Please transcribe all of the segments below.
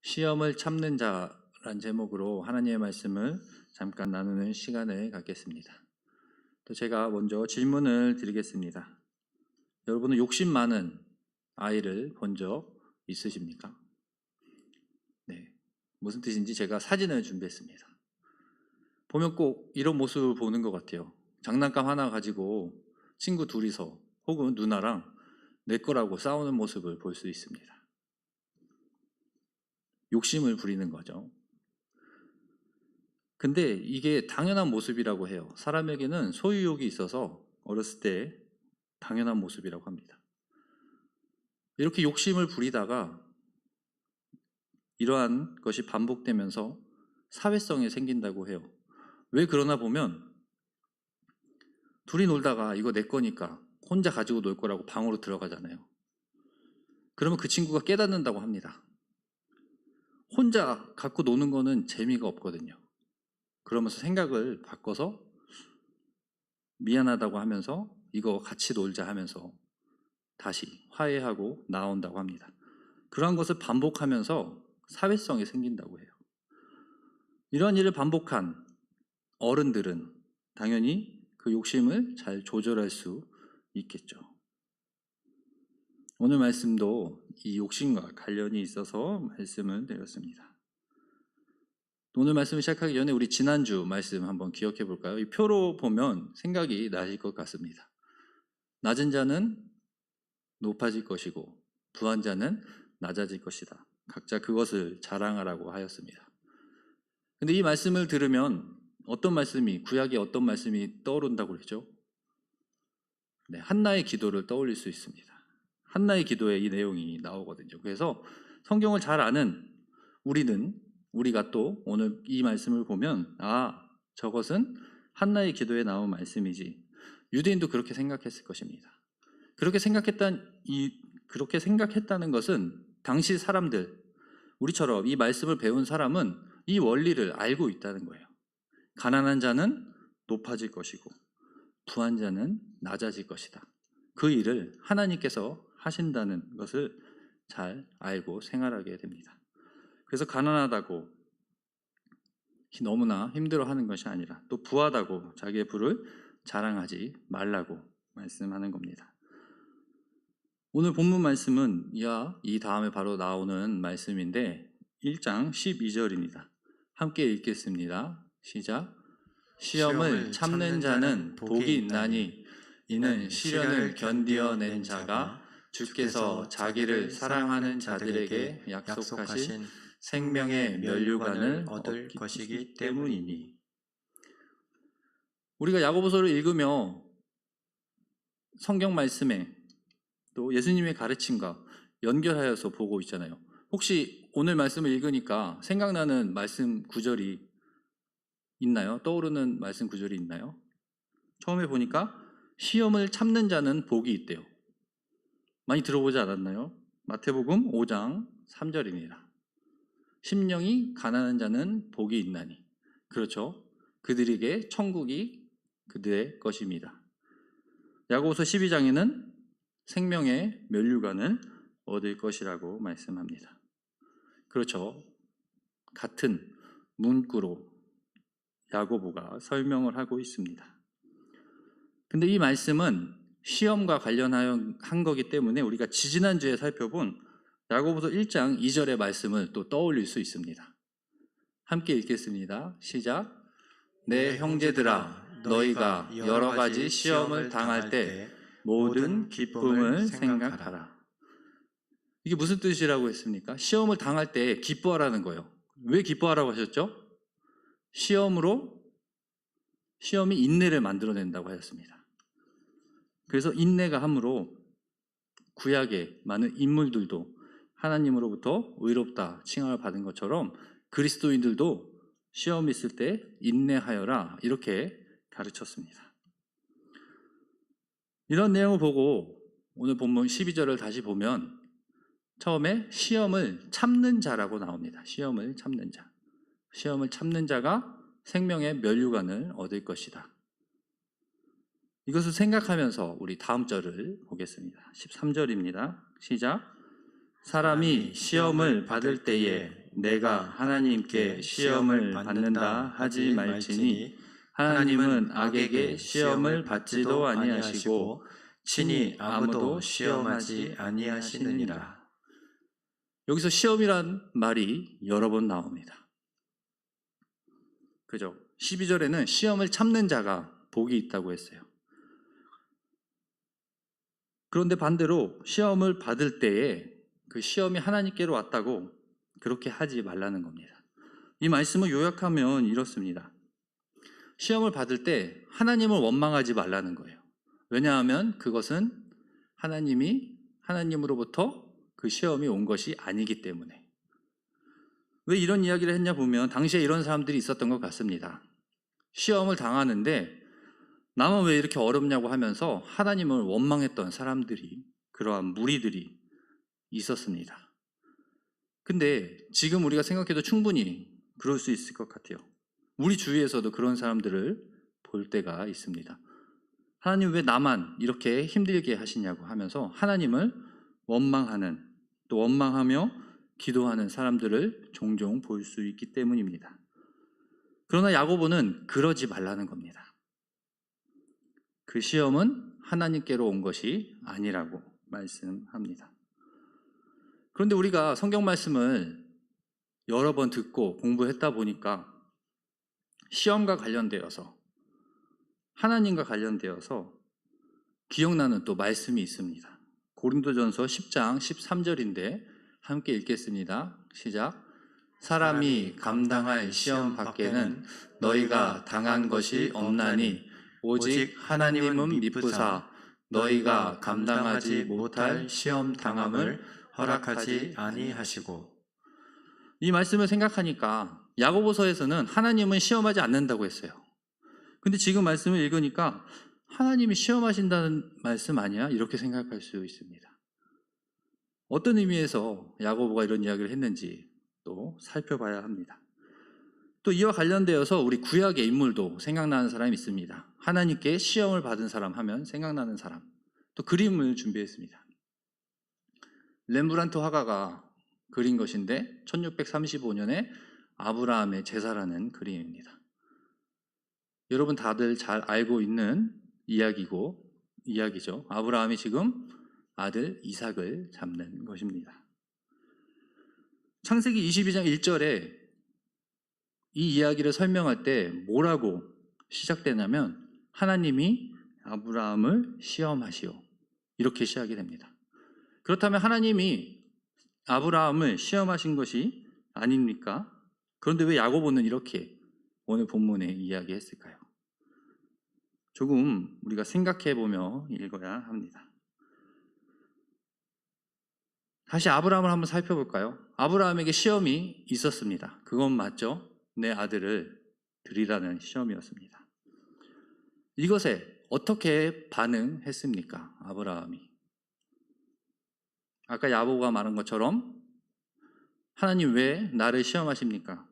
시험을 참는 자란 제목으로 하나님의 말씀을 잠깐 나누는 시간을 갖겠습니다. 또 제가 먼저 질문을 드리겠습니다. 여러분은 욕심 많은 아이를 본 적 있으십니까? 네, 무슨 뜻인지 제가 사진을 준비했습니다. 보면 꼭 이런 모습을 보는 것 같아요. 장난감 하나 가지고 친구 둘이서 혹은 누나랑 내 거라고 싸우는 모습을 볼 수 있습니다. 욕심을 부리는 거죠. 근데 이게 당연한 모습이라고 해요. 사람에게는 소유욕이 있어서 어렸을 때 당연한 모습이라고 합니다. 이렇게 욕심을 부리다가 이러한 것이 반복되면서 사회성이 생긴다고 해요. 왜 그러나 보면 둘이 놀다가 이거 내 거니까 혼자 가지고 놀 거라고 방으로 들어가잖아요. 그러면 그 친구가 깨닫는다고 합니다. 혼자 갖고 노는 거는 재미가 없거든요. 그러면서 생각을 바꿔서 미안하다고 하면서 이거 같이 놀자 하면서 다시 화해하고 나온다고 합니다. 그러한 것을 반복하면서 사회성이 생긴다고 해요. 이런 일을 반복한 어른들은 당연히 그 욕심을 잘 조절할 수 있겠죠. 오늘 말씀도 이 욕심과 관련이 있어서 말씀을 드렸습니다. 오늘 말씀을 시작하기 전에 우리 지난주 말씀 한번 기억해 볼까요? 이 표로 보면 생각이 나실 것 같습니다. 낮은 자는 높아질 것이고 부한 자는 낮아질 것이다. 각자 그것을 자랑하라고 하였습니다. 근데 이 말씀을 들으면 어떤 말씀이, 구약의 어떤 말씀이 떠오른다고 그러죠? 네, 한나의 기도를 떠올릴 수 있습니다. 한나의 기도에 이 내용이 나오거든요. 그래서 성경을 잘 아는 우리가 또 오늘 이 말씀을 보면 저것은 한나의 기도에 나온 말씀이지. 유대인도 그렇게 생각했을 것입니다. 그렇게 생각했다는 것은 당시 사람들, 우리처럼 이 말씀을 배운 사람은 이 원리를 알고 있다는 거예요. 가난한 자는 높아질 것이고 부한 자는 낮아질 것이다. 그 일을 하나님께서 하신다는 것을 잘 알고 생활하게 됩니다. 그래서 가난하다고 너무나 힘들어하는 것이 아니라 또 부하다고 자기의 부를 자랑하지 말라고 말씀하는 겁니다. 오늘 본문 말씀은 이 다음에 바로 나오는 말씀인데 1장 12절입니다. 함께 읽겠습니다. 시작. 시험을 참는 자는 복이 있나니 이는 시련을 견디어낸 자가 주께서 자기를 사랑하는 자들에게 약속하신 생명의 면류관을 얻을 것이기 때문이니. 우리가 야고보서를 읽으며 성경 말씀에 또 예수님의 가르침과 연결하여서 보고 있잖아요. 혹시 오늘 말씀을 읽으니까 생각나는 말씀 구절이 있나요? 떠오르는 말씀 구절이 있나요? 처음에 보니까 시험을 참는 자는 복이 있대요. 많이 들어보지 않았나요? 마태복음 5장 3절입니다. 심령이 가난한 자는 복이 있나니. 그렇죠. 그들에게 천국이 그들의 것입니다. 야고보서 12장에는 생명의 면류관을 얻을 것이라고 말씀합니다. 그렇죠. 같은 문구로 야고보가 설명을 하고 있습니다. 근데 이 말씀은 시험과 관련한 거기 때문에 우리가 지지난주에 살펴본 야고보서 1장 2절의 말씀을 또 떠올릴 수 있습니다. 함께 읽겠습니다. 시작. 내 형제들아, 너희가 여러 가지 시험을 당할 때 모든 기쁨을 생각하라. 이게 무슨 뜻이라고 했습니까? 시험을 당할 때 기뻐하라는 거예요. 왜 기뻐하라고 하셨죠? 시험이 인내를 만들어낸다고 하였습니다. 그래서 인내가 함으로 구약의 많은 인물들도 하나님으로부터 의롭다 칭함을 받은 것처럼 그리스도인들도 시험이 있을 때 인내하여라 이렇게 가르쳤습니다. 이런 내용을 보고 오늘 본문 12절을 다시 보면 처음에 시험을 참는 자라고 나옵니다. 시험을 참는 자. 시험을 참는 자가 생명의 면류관을 얻을 것이다. 이것을 생각하면서 우리 다음 절을 보겠습니다. 13절입니다. 시작. 사람이 시험을 받을 때에 내가 하나님께 시험을 받는다 하지 말지니 하나님은 악에게 시험을 받지도 아니하시고 친히 아무도 시험하지 아니하시느니라. 여기서 시험이란 말이 여러 번 나옵니다. 그죠? 12절에는 시험을 참는 자가 복이 있다고 했어요. 그런데 반대로 시험을 받을 때에 그 시험이 하나님께로 왔다고 그렇게 하지 말라는 겁니다. 이 말씀을 요약하면 이렇습니다. 시험을 받을 때 하나님을 원망하지 말라는 거예요. 왜냐하면 그것은 하나님으로부터 그 시험이 온 것이 아니기 때문에. 왜 이런 이야기를 했냐 보면 당시에 이런 사람들이 있었던 것 같습니다. 시험을 당하는데 나만 왜 이렇게 어렵냐고 하면서 하나님을 원망했던 사람들이, 그러한 무리들이 있었습니다. 근데 지금 우리가 생각해도 충분히 그럴 수 있을 것 같아요. 우리 주위에서도 그런 사람들을 볼 때가 있습니다. 하나님 왜 나만 이렇게 힘들게 하시냐고 하면서 하나님을 원망하는, 또 원망하며 기도하는 사람들을 종종 볼 수 있기 때문입니다. 그러나 야고보는 그러지 말라는 겁니다. 그 시험은 하나님께로 온 것이 아니라고 말씀합니다. 그런데 우리가 성경 말씀을 여러 번 듣고 공부했다 보니까 시험과 관련되어서, 하나님과 관련되어서 기억나는 또 말씀이 있습니다. 고린도전서 10장 13절인데 함께 읽겠습니다. 시작. 사람이 감당할 시험 밖에는 너희가 당한 것이 없나니 오직 하나님은 미쁘사 너희가 감당하지 못할 시험 당함을 허락하지 아니하시고. 이 말씀을 생각하니까 야고보서에서는 하나님은 시험하지 않는다고 했어요. 근데 지금 말씀을 읽으니까 하나님이 시험하신다는 말씀 아니야? 이렇게 생각할 수 있습니다. 어떤 의미에서 야고보가 이런 이야기를 했는지 또 살펴봐야 합니다. 또 이와 관련되어서 우리 구약의 인물도 생각나는 사람이 있습니다. 하나님께 시험을 받은 사람 하면 생각나는 사람. 또 그림을 준비했습니다. 렘브란트 화가가 그린 것인데 1635년에 아브라함의 제사라는 그림입니다. 여러분 다들 잘 알고 있는 이야기죠. 아브라함이 지금 아들 이삭을 잡는 것입니다. 창세기 22장 1절에 이 이야기를 설명할 때 뭐라고 시작되냐면 하나님이 아브라함을 시험하시오, 이렇게 시작이 됩니다. 그렇다면 하나님이 아브라함을 시험하신 것이 아닙니까? 그런데 왜 야고보는 이렇게 오늘 본문에 이야기했을까요? 조금 우리가 생각해보며 읽어야 합니다. 다시 아브라함을 한번 살펴볼까요? 아브라함에게 시험이 있었습니다. 그건 맞죠? 내 아들을 드리라는 시험이었습니다. 이것에 어떻게 반응했습니까? 아브라함이. 아까 야고보가 말한 것처럼 하나님 왜 나를 시험하십니까?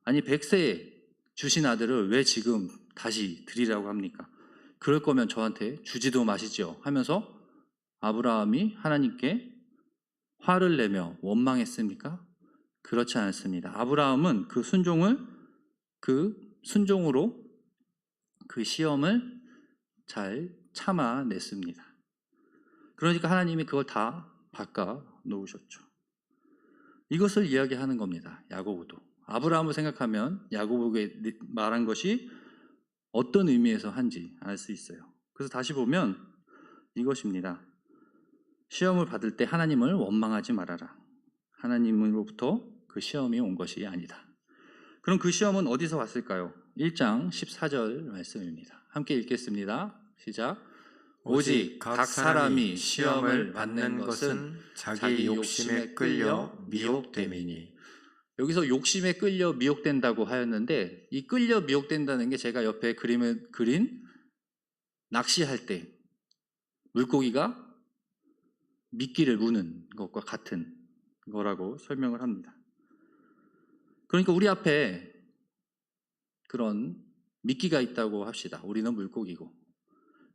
아니 100세에 주신 아들을 왜 지금 다시 드리라고 합니까? 그럴 거면 저한테 주지도 마시죠 하면서 아브라함이 하나님께 화를 내며 원망했습니까? 그렇지 않습니다. 아브라함은 그 순종으로 그 시험을 잘 참아냈습니다. 그러니까 하나님이 그걸 다 바꿔 놓으셨죠. 이것을 이야기하는 겁니다. 야고보도. 아브라함을 생각하면 야고보에게 말한 것이 어떤 의미에서 한지 알 수 있어요. 그래서 다시 보면 이것입니다. 시험을 받을 때 하나님을 원망하지 말아라. 하나님으로부터 그 시험이 온 것이 아니다. 그럼 그 시험은 어디서 왔을까요? 1장 14절 말씀입니다. 함께 읽겠습니다. 시작. 오직 각 사람이 시험을 받는 것은 자기 욕심에 끌려 미혹됨이니. 여기서 욕심에 끌려 미혹된다고 하였는데 이 끌려 미혹된다는 게 제가 옆에 그림을 그린 낚시할 때 물고기가 미끼를 무는 것과 같은 거라고 설명을 합니다. 그러니까 우리 앞에 그런 미끼가 있다고 합시다. 우리는 물고기고.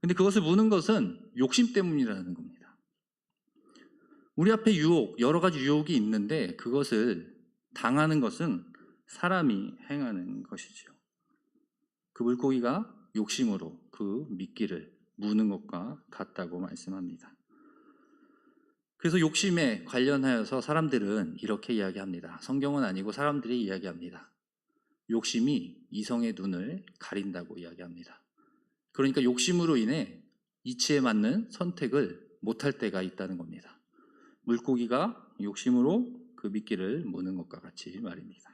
근데 그것을 무는 것은 욕심 때문이라는 겁니다. 우리 앞에 유혹, 여러 가지 유혹이 있는데 그것을 당하는 것은 사람이 행하는 것이지요. 그 물고기가 욕심으로 그 미끼를 무는 것과 같다고 말씀합니다. 그래서 욕심에 관련하여서 사람들은 이렇게 이야기합니다. 성경은 아니고 사람들이 이야기합니다. 욕심이 이성의 눈을 가린다고 이야기합니다. 그러니까 욕심으로 인해 이치에 맞는 선택을 못할 때가 있다는 겁니다. 물고기가 욕심으로 그 미끼를 무는 것과 같이 말입니다.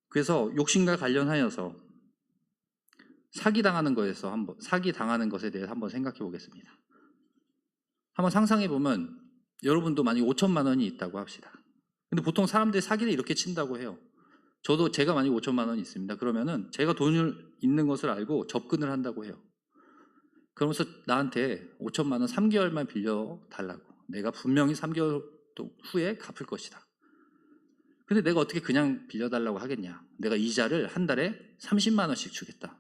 그래서 욕심과 관련하여서 사기당하는 것에 대해서 한번 생각해 보겠습니다. 한번 상상해 보면 여러분도 만약에 5천만 원이 있다고 합시다. 근데 보통 사람들이 사기를 이렇게 친다고 해요. 제가 만약에 5천만 원이 있습니다. 그러면은 제가 돈을 있는 것을 알고 접근을 한다고 해요. 그러면서 나한테 5천만 원 3개월만 빌려 달라고. 내가 분명히 3개월 후에 갚을 것이다. 근데 내가 어떻게 그냥 빌려달라고 하겠냐? 내가 이자를 한 달에 30만 원씩 주겠다.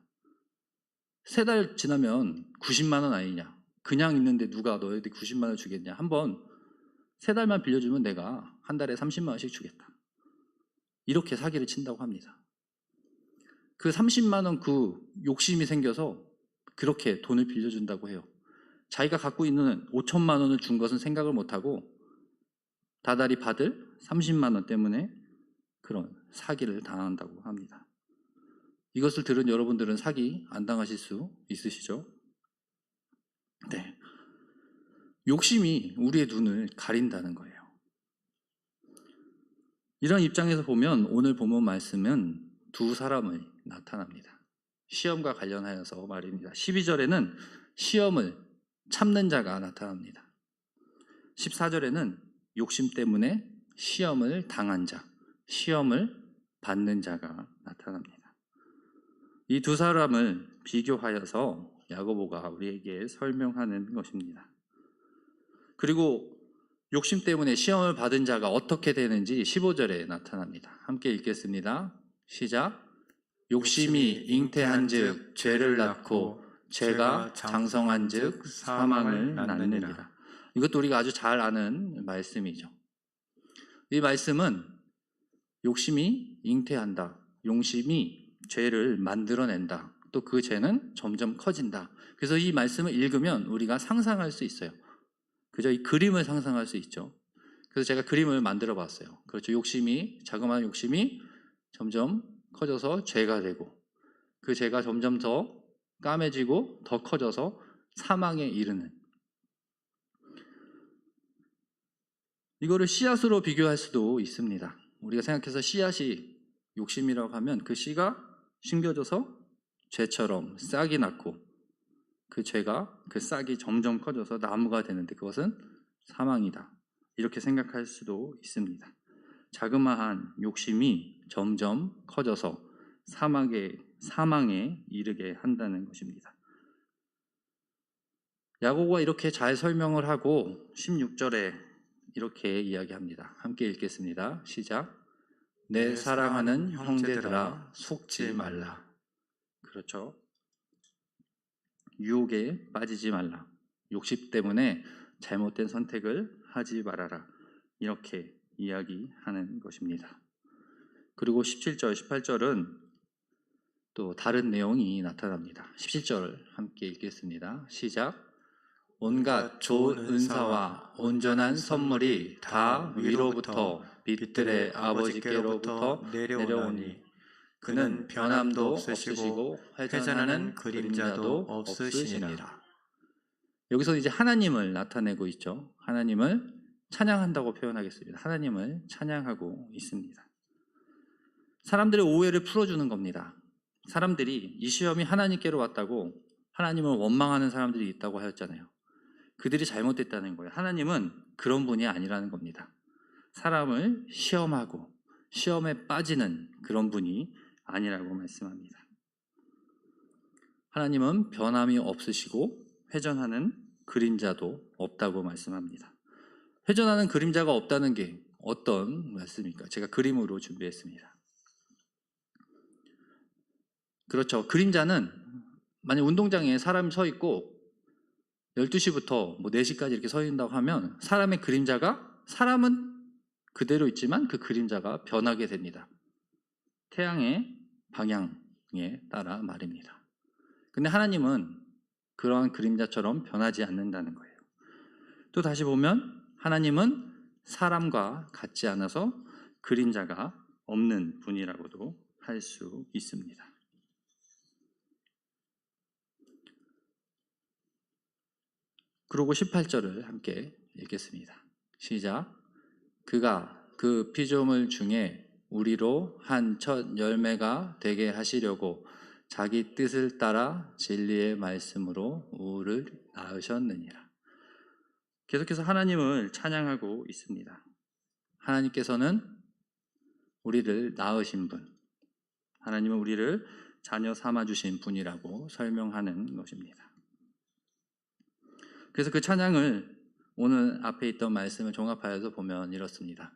3달 지나면 90만 원 아니냐? 그냥 있는데 누가 너희들 90만 원 주겠냐? 한번 3달만 빌려주면 내가 한 달에 30만 원씩 주겠다. 이렇게 사기를 친다고 합니다. 그 30만 원 그 욕심이 생겨서 그렇게 돈을 빌려준다고 해요. 자기가 갖고 있는 5천만 원을 준 것은 생각을 못하고 다달이 받을 30만 원 때문에 그런 사기를 당한다고 합니다. 이것을 들은 여러분들은 사기 안 당하실 수 있으시죠? 네. 욕심이 우리의 눈을 가린다는 거예요. 이런 입장에서 보면 오늘 본문 말씀은 두 사람을 나타납니다. 시험과 관련하여서 말입니다. 12절에는 시험을 참는 자가 나타납니다. 14절에는 욕심 때문에 시험을 당한 자, 시험을 받는 자가 나타납니다. 이 두 사람을 비교하여서 야고보가 우리에게 설명하는 것입니다. 그리고 욕심 때문에 시험을 받은 자가 어떻게 되는지 15절에 나타납니다. 함께 읽겠습니다. 시작. 욕심이 잉태한즉 죄를 낳고 죄가 장성한즉 사망을 낳느니라. 이것도 우리가 아주 잘 아는 말씀이죠. 이 말씀은 욕심이 잉태한다. 욕심이 죄를 만들어낸다. 또 그 죄는 점점 커진다. 그래서 이 말씀을 읽으면 우리가 상상할 수 있어요. 그저 이 그림을 상상할 수 있죠. 그래서 제가 그림을 만들어 봤어요. 그렇죠. 자그마한 욕심이 점점 커져서 죄가 되고 그 죄가 점점 더 까매지고 더 커져서 사망에 이르는, 이거를 씨앗으로 비교할 수도 있습니다. 우리가 생각해서 씨앗이 욕심이라고 하면 그 씨가 심겨져서 죄처럼 싹이 났고 그 싹이 점점 커져서 나무가 되는데 그것은 사망이다. 이렇게 생각할 수도 있습니다. 자그마한 욕심이 점점 커져서 사망에 이르게 한다는 것입니다. 야고보가 이렇게 잘 설명을 하고 16절에 이렇게 이야기합니다. 함께 읽겠습니다. 시작. 내 사랑하는 형제들아 속지 말라. 그렇죠. 유혹에 빠지지 말라. 욕심 때문에 잘못된 선택을 하지 말아라. 이렇게 이야기하는 것입니다. 그리고 17절, 18절은 또 다른 내용이 나타납니다. 17절 함께 읽겠습니다. 시작. 온갖 좋은 은사와 온전한 선물이 다 위로부터 빛들의 아버지께로부터 내려오니 그는 변함도 없으시고 회전하는 그림자도 없으시니라. 여기서 이제 하나님을 나타내고 있죠. 하나님을 찬양한다고 표현하겠습니다. 하나님을 찬양하고 있습니다. 사람들의 오해를 풀어주는 겁니다. 사람들이 이 시험이 하나님께로 왔다고 하나님을 원망하는 사람들이 있다고 하였잖아요. 그들이 잘못됐다는 거예요. 하나님은 그런 분이 아니라는 겁니다. 사람을 시험하고 시험에 빠지는 그런 분이 아니라고 말씀합니다. 하나님은 변함이 없으시고 회전하는 그림자도 없다고 말씀합니다. 회전하는 그림자가 없다는 게 어떤 말씀입니까? 제가 그림으로 준비했습니다. 그렇죠. 그림자는 만약 운동장에 사람이 서 있고 12시부터 4시까지 이렇게 서 있는다고 하면 사람의 그림자가 사람은 그대로 있지만 그 그림자가 변하게 됩니다. 태양의 방향에 따라 말입니다. 근데 하나님은 그러한 그림자처럼 변하지 않는다는 거예요. 또 다시 보면 하나님은 사람과 같지 않아서 그림자가 없는 분이라고도 할 수 있습니다. 그리고 18절을 함께 읽겠습니다. 시작. 그가 그 피조물 중에 우리로 한 첫 열매가 되게 하시려고 자기 뜻을 따라 진리의 말씀으로 우리를 낳으셨느니라. 계속해서 하나님을 찬양하고 있습니다. 하나님께서는 우리를 낳으신 분, 하나님은 우리를 자녀 삼아주신 분이라고 설명하는 것입니다. 그래서 그 찬양을 오늘 앞에 있던 말씀을 종합하여서 보면 이렇습니다.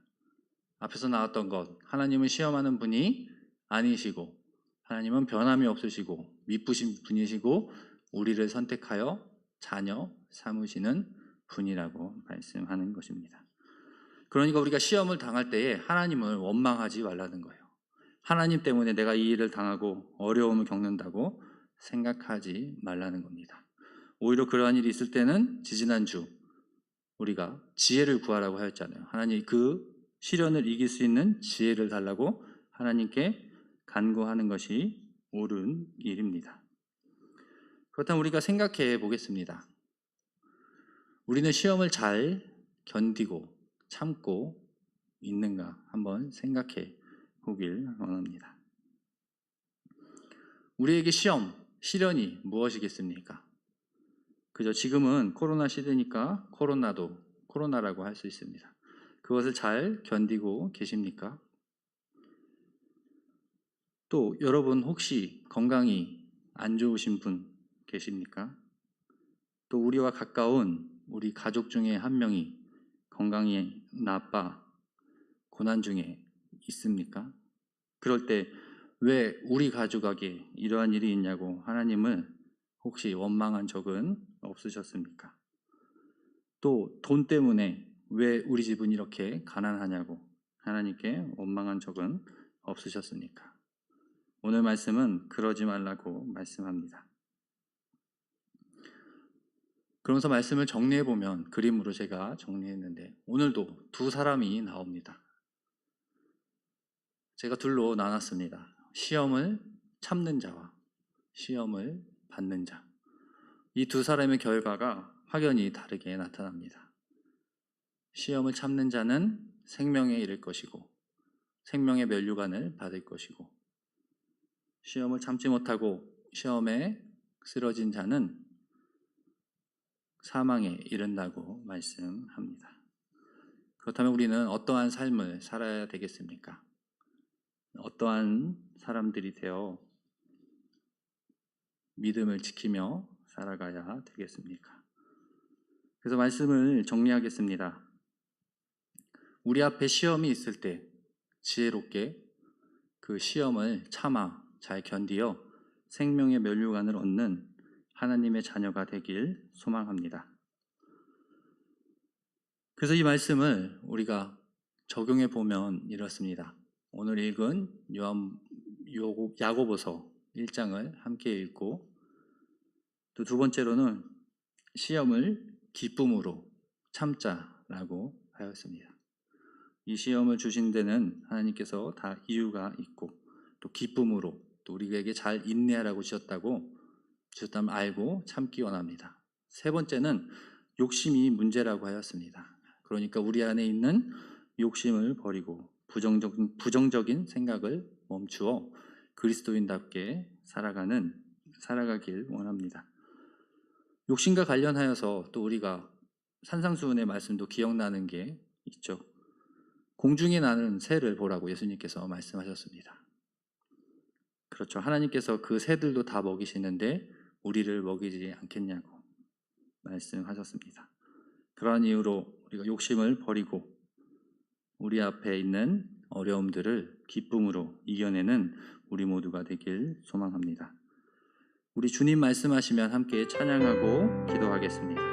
앞에서 나왔던 것, 하나님은 시험하는 분이 아니시고 하나님은 변함이 없으시고 미쁘신 분이시고 우리를 선택하여 자녀 삼으시는 분이라고 말씀하는 것입니다. 그러니까 우리가 시험을 당할 때에 하나님을 원망하지 말라는 거예요. 하나님 때문에 내가 이 일을 당하고 어려움을 겪는다고 생각하지 말라는 겁니다. 오히려 그러한 일이 있을 때는 지지난주 우리가 지혜를 구하라고 하였잖아요. 하나님 그 시련을 이길 수 있는 지혜를 달라고 하나님께 간구하는 것이 옳은 일입니다. 그렇다면 우리가 생각해 보겠습니다. 우리는 시험을 잘 견디고 참고 있는가 한번 생각해 보길 원합니다. 우리에게 시련이 무엇이겠습니까? 그저 지금은 코로나 시대니까 코로나라고 할 수 있습니다. 그것을 잘 견디고 계십니까? 또 여러분 혹시 건강이 안 좋으신 분 계십니까? 또 우리와 가까운 우리 가족 중에 한 명이 건강이 나빠 고난 중에 있습니까? 그럴 때 왜 우리 가족에게 이러한 일이 있냐고 하나님을 혹시 원망한 적은 없으셨습니까? 또 돈 때문에 왜 우리 집은 이렇게 가난하냐고 하나님께 원망한 적은 없으셨습니까? 오늘 말씀은 그러지 말라고 말씀합니다. 그러면서 말씀을 정리해 보면 그림으로 제가 정리했는데 오늘도 두 사람이 나옵니다. 제가 둘로 나눴습니다. 시험을 참는 자와 시험을 받는 자. 이 두 사람의 결과가 확연히 다르게 나타납니다. 시험을 참는 자는 생명에 이를 것이고 생명의 면류관을 받을 것이고 시험을 참지 못하고 시험에 쓰러진 자는 사망에 이른다고 말씀합니다. 그렇다면 우리는 어떠한 삶을 살아야 되겠습니까? 어떠한 사람들이 되어 믿음을 지키며 살아가야 되겠습니까? 그래서 말씀을 정리하겠습니다. 우리 앞에 시험이 있을 때 지혜롭게 그 시험을 참아 잘 견디어 생명의 면류관을 얻는 하나님의 자녀가 되길 소망합니다. 그래서 이 말씀을 우리가 적용해 보면 이렇습니다. 오늘 읽은 야고보서 1장을 함께 읽고 또 두 번째로는 시험을 기쁨으로 참자라고 하였습니다. 이 시험을 주신 데는 하나님께서 다 이유가 있고 또 기쁨으로 또 우리에게 잘 인내하라고 주셨다면 알고 참기 원합니다. 세 번째는 욕심이 문제라고 하였습니다. 그러니까 우리 안에 있는 욕심을 버리고 부정적인 생각을 멈추어 그리스도인답게 살아가길 원합니다. 욕심과 관련하여서 또 우리가 산상수훈의 말씀도 기억나는 게 있죠. 공중에 나는 새를 보라고 예수님께서 말씀하셨습니다. 그렇죠. 하나님께서 그 새들도 다 먹이시는데 우리를 먹이지 않겠냐고 말씀하셨습니다. 그러한 이유로 우리가 욕심을 버리고 우리 앞에 있는 어려움들을 기쁨으로 이겨내는 우리 모두가 되길 소망합니다. 우리 주님 말씀하시면 함께 찬양하고 기도하겠습니다.